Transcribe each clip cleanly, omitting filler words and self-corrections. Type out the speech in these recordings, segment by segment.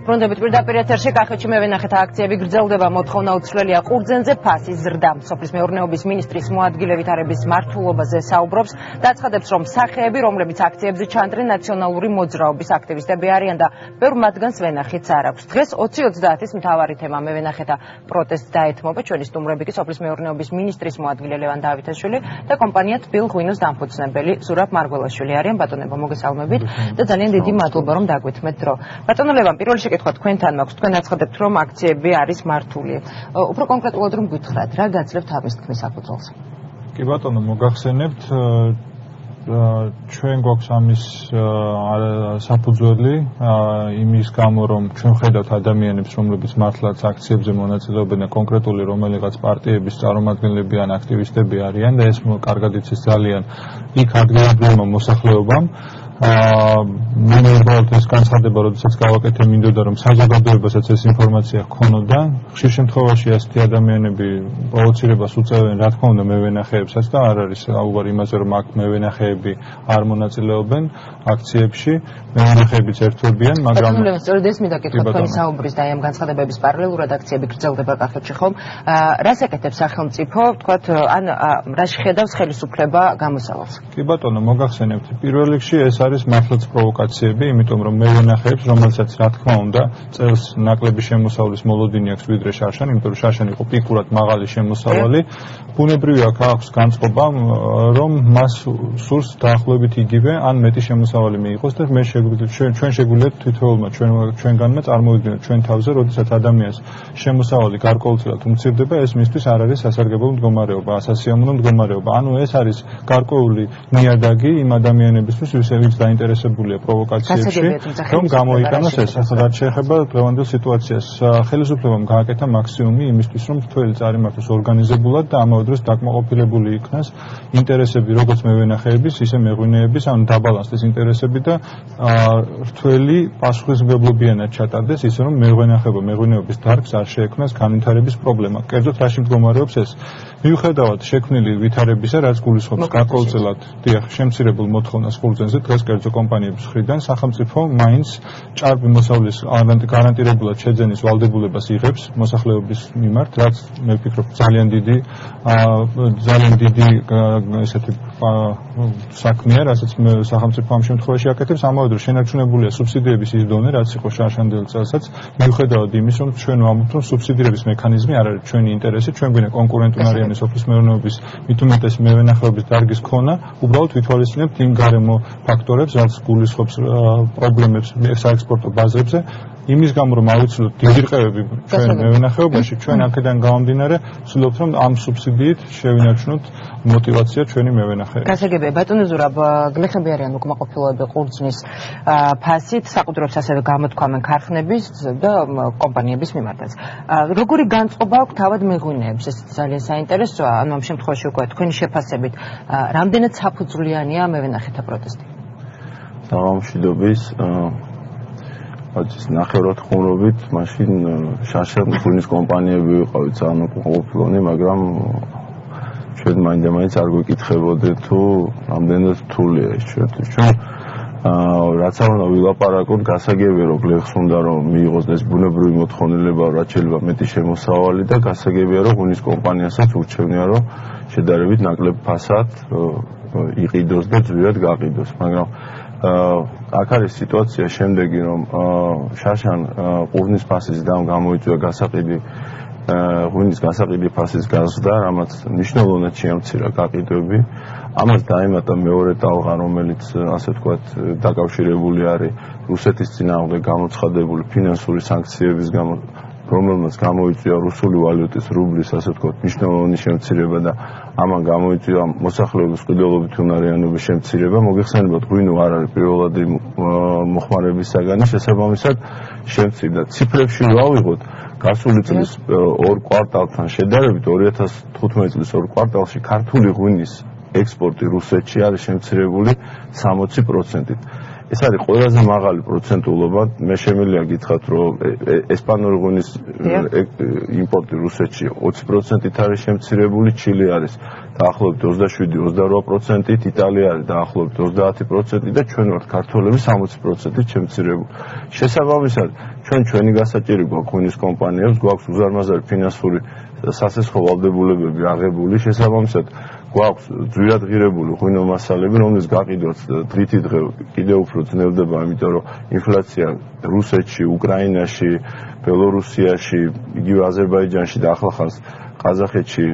ბრუნდებით პირდაპირ ეთერში კახეთში მევენახეთა აქციები გრძელდება მოთხოვნა უცვლელია ყურძენზე ფასის ზრდა. სოფლის მეურნეობის მინისტრის მოადგილე ვითარების მმართველობაზე საუბრობს და აცხადებს, რომ სახეები, რომლებიც აქციებზე ჩანდნენ, ნაციონალური მოძრაობის აქტივისტები არიან და ბევრ მათგანს ვენახიც არ აქვს. დღეს 20-30-ის მთავარი თემა მევენახეთა პროტესტს დაეთმობა. ჩვენი სტუმრები კი სოფლის მეურნეობის მინისტრის მოადგილე ლევან დავითაშვილი და კომპანია თბილ ღვინოს დამფუძნებელი ზურაბ მარგველაშვილი არიან. ბატონებო, მოგესალმებით და ძალიან დიდი მადლობა, რომ დაგვეთმეთ დრო. ბატონო ლევან, პირველ შეკითხვა თქვენთან მაქვს. თქვენ აცხადებთ, რომ აქციები არის მართული. უფრო კონკრეტულად რომ გითხრათ, რა გაძლევთ ამის თქმის საფუძველზე? კი ბატონო, მოგახსენებთ, ჩვენ გვაქვს ამის საფუძველი იმის გამო, რომ ჩვენ ხედავთ ადამიანებს, რომლებიც მართლაც აქციებზე მონაწილეობენ და კონკრეტული რომელიღაც პარტიების წარმომადგენლები ან აქტივისტები არიან და ეს კარგად იცის ძალიან იქ ადგილობრივმა მოსახლეობამ. მინიმუმ ეს განცხადება, როდესაც გავაკეთე, მინდოდა რომ საზოგადოებასაც ეს ინფორმაცია ჰქონოდა. ხშირ შემთხვევაში ასეთი ადამიანები პროვოცირებას უწევენ, რა თქმა უნდა, მევენახეებსაც და არ არის საუბარი იმაზე, რომ აქ მევენახეები არ მონაწილეობენ აქციებში, მევენახეებიც ერთვებიან, მაგრამ სწორედ ეს მინდა გითხრათ, თქვენი საუბრის და ამ განცხადებების პარალელურად აქციები გრძელდება კახეთში ხომ? რას ეკეთებს სახელმწიფო, ვთქვათ, ან რა შეხედავს ხელისუფლება გამოსავალს? კი ბატონო, მოგახსენებთ, პირველ რიგში ეს არის მართლაც პროვოკაციები, იმიტომ რომ მევენახეებს, რომელსაც რა თქმა უნდა, წელს ნაკლები შემოსავლის მოლოდინი აქვს ვიდრე შარშან, იმიტომ რომ შარშან იყო პიკურად მაღალი შემოსავალი. ბუნებრივია აქვს განწყობა, რომ მას სურს დაახლოებით იგივე ან მეტი შემოსავალი მიიღოს და ჩვენ შეგვიძლია თითოეულმა ჩვენგანმა წარმოვიდგინოთ ჩვენ თავზე, როდესაც ადამიანს შემოსავალი გარკვეულწილად უმცირდება, ეს მისთვის არ არის სასარგებლო მდგომარეობა, ასასიამოვნო მდგომარეობა. ანუ ეს არის გარკვეული ნიადაგი იმ ადამიანებისთვის, ვინც დაინტერესებულია პროვოკაციებში, რომ გამოიყენოს ეს. რაც შეეხება დღევანდელ სიტუაციას, ხელისუფლებამ გააკეთა მაქსიმუმი იმისთვის, რომ მთელი წარიმართოს ორგანიზებულად და ამავე დროს დაკმაყოფილებული იქნას ინტერესები როგორც მევენახეების, ისე მეღვინეების, ანუ დაბალანსდეს ინტერესები და რთველი პასუხისმგებლობიანად ჩატარდეს, ისე რომ მეღვინეობის დარგს არ შეექმნას განვითარების პრობლემა. კერძოდ რაში მდგომარეობს ეს? მიუხედავად შექმნილი ვითარებისა, რაც გულისხმობს გარკვეულწილად შემცირებულ მოთხოვნას ყურძენზე, დღეს კერძო კომპანიების მხრიდან სახელმწიფო მაინც ჭარბი მოსავლის გარანტირებულად შეძენის ვალდებულებას იღებს მოსახლეობის მიმართ, რაც მე ვფიქრობ ძალიან დიდი ესეთი საქმეა, რასაც სახელმწიფო ამ შემთხვევაში აკეთებს. ამავე დროს შენარჩუნებულია სუბსიდიების ის დონე, რაც იყო შარშანდელ წელსაც, მიუხედავად იმის, რომ ჩვენ ვამბობთ, რომ სუბსიდირების მექანიზმი არ არის ჩვენი ინტერესი, ჩვენ გვინდა კონკურენტუნარიანი სოფლის მეურნეობის, მით უმეტეს მევენახეობის დარგის ქონა, უბრალოდ ვითვალისწინებთ იმ გარემო ფაქტორებს, რაც გულისხმობს პრობლემებს საექსპორტო ბაზებზე. იმის გამო რომ ავიცილოთ დიდი რყევები ჩვენ მევენახეობაში, ჩვენ აქედან გამომდინარე ვცდილობთ, რომ ამ სუბსიდიით შევინარჩუნოთ მოტივაცია ჩვენი მევენახეების. გასაგებია, ბატონო ზურაბ, გლეხები არიან უკმაყოფილოები ყურძნის ფასით, საყუდრებს ასევე გამოთქვამენ ქარხნების და კომპანიების მიმართაც. როგორი განწყობა აქვს თავად მეღვინეებს? ეს ძალიან საინტერესოა, ანუ ამ შემთხვევაში უკვე თქვენი შეფასებით, რამდენად საფუძვლიანია მევენახეთა პროტესტი? დამშვიდობის ნახევრად ხუმრობით, მაშინ შარშან ღვინის კომპანიები ვიყავით სამოყოფილონი, მაგრამ ჩვენ მაინც არ გვეკითხებოდნენ თუ რამდენად რთულია ეს ჩვენთვის. ჩვენ რაც არ უნდა ვილაპარაკოთ, გასაგებია რომ გლეხს უნდა რომ მიიღოს ეს ბუნებრივი მოთხოვნილება, რაც შეიძლება მეტი შემოსავალი და გასაგებია რომ ღვინის კომპანიასაც ურჩევნია რომ შედარებით ნაკლებ ფასად იყიდოს და ძვირად გაყიდოს, მაგრამ აქ არის სიტუაცია შემდეგი, რომ შარშან ყურძნის ფასის გამოიწვია გასაყიდი ღვინის გასაყიდი ფასის გაზრდა, რამაც მნიშვნელოვნად შეამცირა გაყიდვები. ამას დაემატა მეორე ტალღა, რომელიც ასე ვთქვათ დაკავშირებული არის რუსეთის წინააღმდეგ გამოცხადებული ფინანსური სანქციების გამო, რომელმაც გამოიწვია რუსული ვალუტის რუბლის ასე ვთქვათ მნიშვნელოვანი შემცირება და ამან გამოიწვია მოსახლეობის ყიდულობით უნარიანობის შემცირება. მოგეხსენებათ, ღვინო არ არის პირველადი მოხმარების საგანი, შესაბამისად შემცირდა. ციფრებში ვავიღოთ, გასული წლის ორ კვარტალთან შედარებით 2015 წლის ორ კვარტალში ქართული ღვინის ექსპორტი რუსეთში არის შემცირებული 60%-ით. ეს არის ყველაზე მაღალი პროცენტულობა. მე შემიძლია გითხრათ, რომ ესპანური ღვინის იმპორტი რუსეთში 20%-ით არის შემცირებული, ჩილე არის დაახლოებით 27-28%-ით, იტალია არის დაახლოებით 30%-ით და ჩვენ ვართ ქართველები 60%-ით შემცირებული. შესაბამისად, ჩვენი გასაჭირი გვაქვს ღვინის კომპანიებს, გვაქვს უზარმაზარი ფინანსური სასესხო ვალდებულებები აღებული, შესაბამისად გვაქვს ძვირადღირებული ღვინო მასალები, რომლის გაყიდვაც დღითი დღე კიდევ უფრო ძნელდება, იმიტომ რომ ინფლაცია რუსეთში, უკრაინაში, ბელორუსიაში, იგივე აზერბაიჯანში და ახლახანს ყაზახეთში,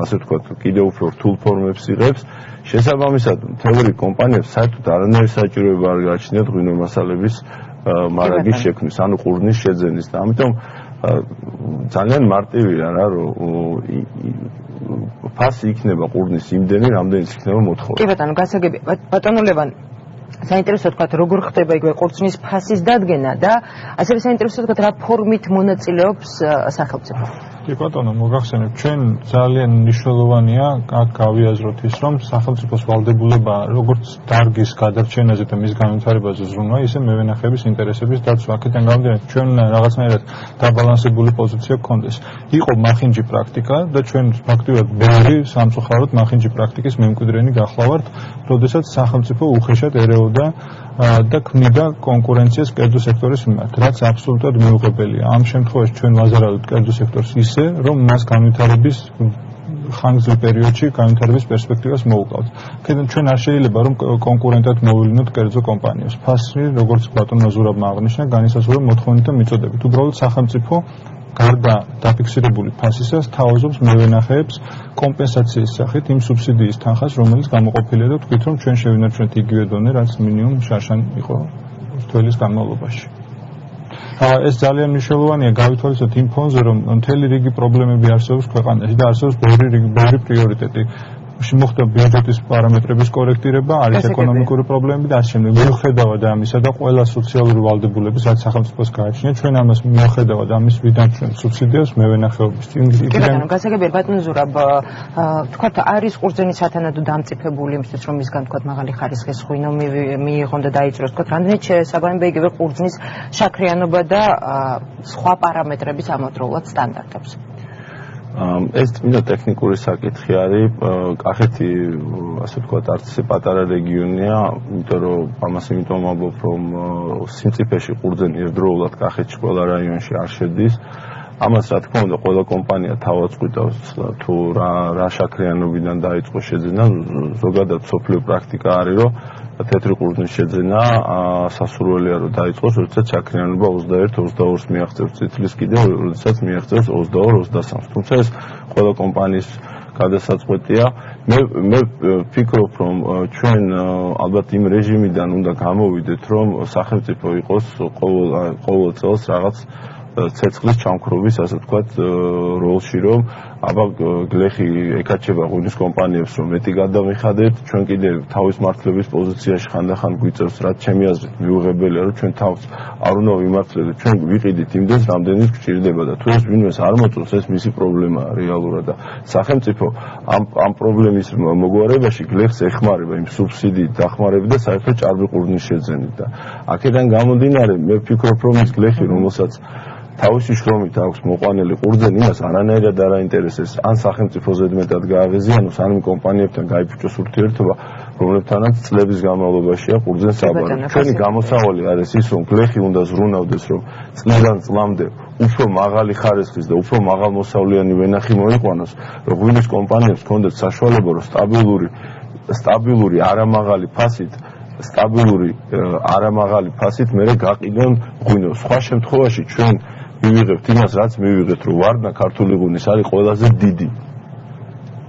ასე ვთქვათ, კიდევ უფრო რთულ ფორმებს იღებს. შესაბამისად, მთელი კომპანიებს საერთოდ არანაირი საჭიროება არ გააჩნიათ ღვინო მასალების მარაგის შექმნის, ანუ ყურძნის შეძენის და ამიტომ ძალიან მარტივია რა, რომ ფასი იქნება ყურძნის იმდენი, რამდენიც იქნება მოთხოვნა. კი ბატონო, გასაგები. ბატონო ლევან, საინტერესო თქვა, როგორ ხდება იგივე ყურძნის ფასის დადგენა და ასევე საინტერესო თქვა, რა ფორმით მონაწილეობს სახელმწიფო. კი ბატონო, მოგახსენებთ, ჩვენ ძალიან მნიშვნელოვანია აქ გავიაზროთ ის, რომ სახელმწიფოს ვალდებულება როგორც დარგის გადარჩენაზე და მის განვითარებაზე ზრუნვა, ისე მევენახეების ინტერესების დაცვა. აქედან გამომდინარე, ჩვენ რაღაცნაირად დაბალანსებული პოზიცია გქონდეს. იყო მახინჯი პრაქტიკა და ჩვენ ფაქტიურად ბევრი სამწუხაროდ მახინჯი პრაქტიკის მემკვიდრენი გახლავართ, როდესაც სახელმწიფო უხეშად ერეოდა და ქმნიდა კონკურენციას კერძო სექტორის მიმართ, რაც აბსოლუტურად მიუღებელია. ამ შემთხვევაში ჩვენ ვაზარავთ კერძო სექტორს ისე, რომ მას განვითარების ხანგრძლივ პერიოდში განვითარების პერსპექტივას მოუყავთ. აქედან ჩვენ არ შეიძლება რომ კონკურენტად მოვილინოთ კერძო კომპანიებს. ფასი, როგორც ბატონმა ზურაბმა აღნიშნა, განისაზღვრება მოთხოვნით და მიწოდებით. უბრალოდ სახელმწიფო გარდა დაფიქსირებული ფასისა სთავაზობს მევენახეებს კომპენსაციის სახით იმ სუბსიდიის თანხას, რომელიც გამოყოფილია და თქვით, რომ ჩვენ შევინარჩუნეთ იგივე დონე, რაც მინიმუმ შარშან იყო თველის განმავლობაში. ეს ძალიან მნიშვნელოვანია გავითვალისწინოთ იმ ფონზე, რომ მთელი რიგი პრობლემები არსებობს ქვეყანაში და არსებობს ბევრი პრიორიტეტი. მოხდა ბიუჯეტის პარამეტრების კორექტირება, არის ეკონომიკური პრობლემები და ასე შემდეგ. მიუხედავად ამისა და ყველა სოციალური ვალდებულების, რაც სახელმწიფოს გააჩნია, ჩვენ ამას მიუხედავად ამის ვიდანჩვენთ სუბსიდიას მევენახეობის. კი ბატონო, გასაგებია ბატონო ზურაბ, თქვათ არის ყურძენი სათანადო დამწიფებული იმისთვის, რომ მისგან თქვათ მაღალი ხარისხის ღვინო მიიღონ და დაიწუროს, თქვათ რამდენად შეესაბამება იგივე ყურძნის შაქრიანობა და სხვა პარამეტრების ამავდროულად სტანდარტებს. ეს წმინდა ტექნიკური საკითხი არის. კახეთი, ასე ვთქვათ, არც ისე პატარა რეგიონია, იმიტომ რომ ამას იმიტომ ვამბობ, რომ სიმწიფეში ყურძენი ერთდროულად კახეთში ყველა რაიონში არ შედის. ამას რა თქმა უნდა ყველა კომპანია თავად წყვიტავს თუ რა შაქრიანობიდან დაიწყო შეძენა. ზოგადად სოფლიო პრაქტიკა არის, რომ თეთრი ყურძნის შეძენა სასურველია რომ დაიწყოს, როდესაც შაქრიანობა 21-22-ს მიაღწევს, წითლის კიდევ როდესაც მიაღწევს 22-23-ს. თუმცა ეს ყველა კომპანიის გადასაწყვეტია. მე ვფიქრობ, რომ ჩვენ ალბათ იმ რეჟიმიდან უნდა გამოვიდეთ, რომ სახელმწიფო იყოს ყოველ წელს რაღაც ცეცხლის ჩამქრობის, ასე ვთქვათ, როლში, რომ აბა გლეხი ეკაჩება ღვინის კომპანიებს, რომ მეტი გადავიხადეთ, ჩვენ კიდევ თავის მართლების პოზიციაში ხანდახან გვიწევს, რაც ჩემი აზრით მიუღებელია, რომ ჩვენ თავს არ უნდა ვიმართლეთ, ჩვენ ვიყიდით იმდენს, რამდენიც გვჭირდება და თუ ეს ვინმეს არ მოწონს, ეს მისი პრობლემაა რეალურად და სახელმწიფო ამ პრობლემის მოგვარებაში გლეხს ეხმარება იმ სუბსიდიით დახმარებით და საერთოდ ჭარბი ყურძნის შეძენით და აქედან გამომდინარე, მე ვფიქრობ, რომ ეს გლეხი, რომელსაც თავისი შრომით აქვს მოყვანილი ყურძენი, იმას არანაირად არ აინტერესებს, ან სახელმწიფო ზედმეტად გააღიზიანოს, ან კომპანიებთან გაიფუჭოს ურთიერთობა, რომლებთანაც წლების განმავლობაშია ყურძენს საბარი. ჩვენი გამოსავალი არის ის, რომ გლეხი უნდა ზრუნავდეს, რომ წლიდან წლამდე უფრო მაღალი ხარისხის და უფრო მაღალმოსავლიანი ვენახი მოიყვანოს, რომ ღვინის კომპანიებს ჰქონდეთ საშუალება, რომ სტაბილური არამაღალი ფასით მერე გაყიდონ ღვინოს. სხვა შემთხვევაში ჩვენ მივიღებთ იმას, რაც მივიღეთ, რომ ვარდნა ქართული ღვინის არის ყველაზე დიდი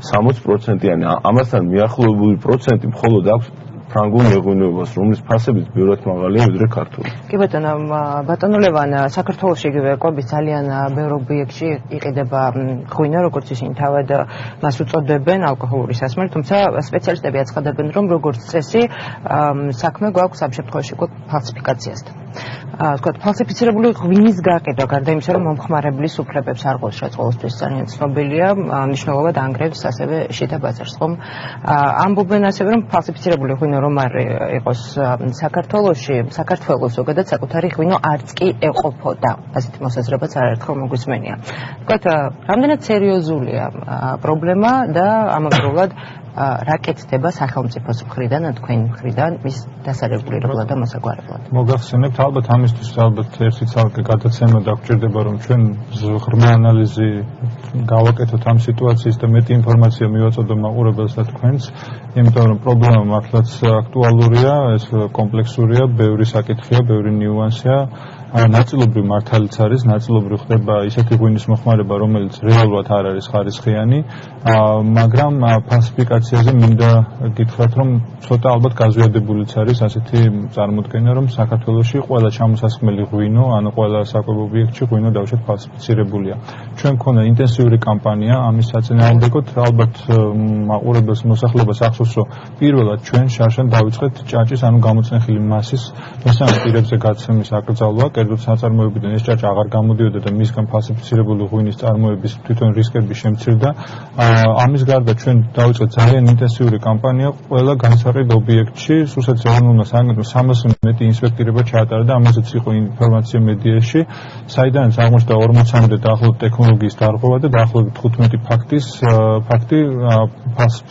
60%-იანი, ამასთან მიახლოებული პროცენტი მხოლოდ აქვს ფრანგულ მეღვინეობას, რომლის ფასებიც ბევრად მაღალია ვიდრე ქართული. კი ბატონო ლევან, საქართველოში იგივე კვების ძალიან ბევრ ობიექტში იყიდება ღვინო, როგორც ისინი თავად მას უწოდებენ ალკოჰოლური სასმელი, თუმცა სპეციალისტები აცხადებენ, რომ როგორც წესი საქმე გვაქვს ამ შემთხვევაში ფალსიფიკაციასთან. ვთქვათ, ფალსიფიცირებული ღვინის გაყიდვა, გარდა იმისა, რომ მომხმარებლის უფლებებს არ ყოლშა ყოველთვის ძალიან ცნობილია, მნიშვნელოვნად ანგრევს ასევე შიდა ბაზარს, ხომ? ამბობენ ასევე, რომ ფალსიფიცირებული ღვინო რომ არ იყოს საქართველოს ზოგადად საკუთარი ღვინო არც კი ეყოფოდა. ასეთი მოსაზრებაც არაერთხელ მოგვისმენია. ვთქვათ, რამდენად სერიოზულია პრობლემა და ამავდროულად რა კეთდება სახელმწიფოს მხრიდან, თქვენი მხრიდან მის დასარეგულირებლად და მოსაგვარებლად. მოგახსენებთ, ალბათ ამისთვის ერთი ცალკე გადაცემა დაგჭირდება, რომ ჩვენ ღრმა ანალიზი გავაკეთოთ ამ სიტუაციის და მეტი ინფორმაცია მივაწოდოთ მაყურებელს და თქვენს, იმიტომ რომ პრობლემა მართლაც აქტუალურია, ეს კომპლექსურია, ბევრი საკითხია, ბევრი ნიუანსია. ნაწილობრივ მართალიც არის, ნაწილობრივ ხდება ისეთი ღვინის მოხმარება, რომელიც რეალურად არ არის ხარისხიანი, მაგრამ ფალსიფიკაციაზე მინდა გითხრათ, რომ ცოტა ალბათ გაზვიადებულიც არის ასეთი წარმოდგენა, რომ საქართველოში ყველა ჩამოსასხმელი ღვინო, ანუ ყველა საკვებ ობიექტში ღვინო დავუშვათ ფალსიფიცირებულია. ჩვენ გქონდა ინტენსიური კამპანია ამის საწინააღმდეგოდ, ალბათ მაყურებელს მოსახლეობას ახსოვს, რომ პირველად ჩვენ შარშან დავიწყეთ ჭაჭის, ანუ გამოწნეხილი მასის მესამე პირებზე გაცემის აკრძალვა. კერძოდ საწარმოებიდან ეს ჭაჭა აღარ გამოდიოდა და მისგან ფალსიფიცირებული ღვინის წარმოების თვითონ რისკები შემცირდა. ამის გარდა ჩვენ დავიწყეთ ძალიან ინტენსიური კამპანია ყველა განსაკუთრებულ ობიექტში, სულსაც ეროვნულმა სააგენტომ 300 მეტი ინსპექტირება ჩაატარა და ამაზეც იყო ინფორმაცია მედიაში, საიდანაც აღმოჩნდა 40-მდე დაახლოებით ტექნოლოგიის დარღვევა და დაახლოებით 15 ფაქტი,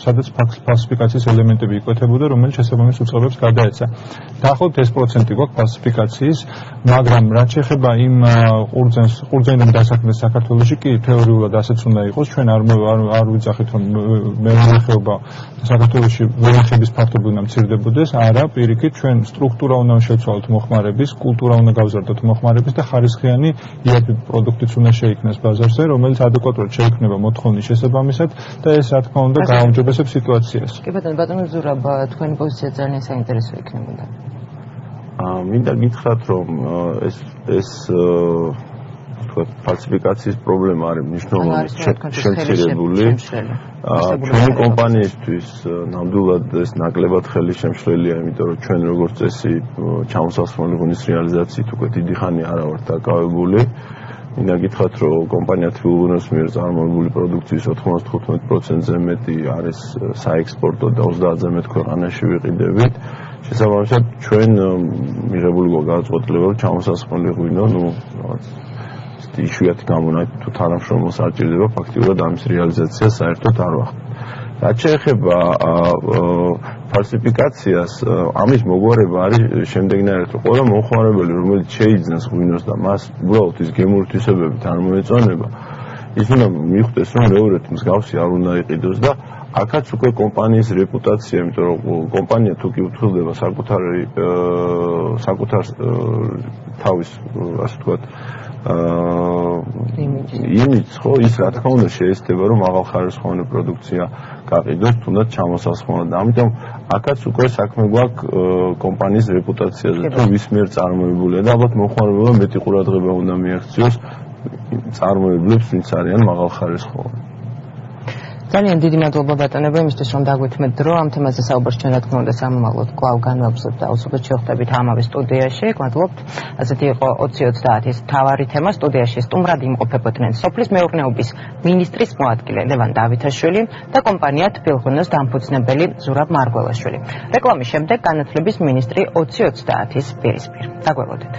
სადაც ფალსიფიკაციის ელემენტები იკვეთებოდა, რომელიც შესაბამის უწყებებს გადაეცა. დაახლოებით ეს პროცენტი გვაქვს ფალსიფიკაციის, მაგრამ რაც შეეხება იმ ყურძენიდან დასაქმებას საქართველოში კი თეორიულად ასეც უნდა იყოს, ჩვენ არ ვიძახით რომ მეურნეობა საქართველოში ვერახების ფაქტობრივ უნდა მცირდებოდეს, არა, პირიქით ჩვენ სტრუქტურა უნდა შევცვალოთ მოხმარების, კულტურა უნდა გავზარდოთ მოხმარების და ხარისხიანი იაფი პროდუქტიც უნდა შეიქმნას ბაზარზე, რომელიც ადეკვატურად შეიქმნება მოთხოვნის შესაბამისად და ეს რა თქმა უნდა გააუმჯობესებს სიტუაციას. კი ბატონო ზურაბ, თქვენი პოზიცია ძალიან საინტერესო იქნებოდა. მინდა გითხრათ, რომ ეს ფალსიფიკაციის პრობლემა არის მნიშვნელოვნად შემცირებული. ჩვენი კომპანიისთვის ნამდვილად ეს ნაკლებად ხელი შემშლელია, იმიტომ რომ ჩვენ როგორც წესი ჩამოსასხმელი ღვინის რეალიზაციით უკვე დიდი ხანი არა ვართ დაკავებული. მინდა გითხრათ, რომ კომპანია თბილღუნოს მიერ წარმოებული პროდუქციის 95%-ზე მეტი არის საექსპორტო და 30-ზე მეტ ქვეყანაში ვიყიდებით. შესაბამისად, ჩვენ მიღებული გადაწყვეტილება, რომ ჩამოსასხმელი ღვინო, იშვიათი გამონაკლისი თუ თანამშრომლს არ ჭირდება, ფაქტიურად ამის რეალიზაცია საერთოდ არ ვახდით. რაც შეეხება ფალსიფიკაციას, ამის მოგვარება არის შემდეგნაირად, რომ ყველა მომხმარებელი, რომელიც შეიძინეს ღვინოს და მას უბრალოდ ის გემური თვისებებით არ მოეწონება, ის უნდა მიხვდეს, რომ მეორედ მსგავსი არ უნდა იყიდოს და აქაც უკვე კომპანიის რეპუტაცია, იმიტომ რომ კომპანია თუ კი უთხრდება საკუთარ თავის, ასე ვთქვათ, იმიჯს, ხო, ის რა თქმა უნდა შეესწრება, რომ მაღალხარისხოვანი პროდუქცია გაყიდოს, თუნდაც ჩამოსასხმელად. ამიტომ აქაც უკვე საქმე გვაქვს კომპანიის რეპუტაციაზე, თუ ვის მიერ წარმოებულია და ალბათ მომხმარებელმა მეტი ყურადღება უნდა მიაქციოს წარმოებლებს, ვინც არიან მაღალხარისხოვანი. ძალიან დიდი მადლობა ბატონებო იმისთვის რომ დაგვეთმეთ დრო ამ თემაზე საუბარს ჩვენ რა თქმა უნდა სამომავლოდ კვლავ განვაგრძობთ და უცბად შევხვდებით ამავე სტუდიაში. გმადლობთ. ასეთი იყო 20-30-ის მთავარი თემა. სტუდიაში სტუმრად იმყოფებოდნენ სოფლის მეურნეობის მინისტრის მოადგილე ლევან დავითაშვილი და კომპანია თბილღუნოს დამფუძნებელი ზურაბ მარგველაშვილი. რეკლამის შემდეგ განათლების მინისტრი 20-30-ის პირისპირ. დაგველოდეთ.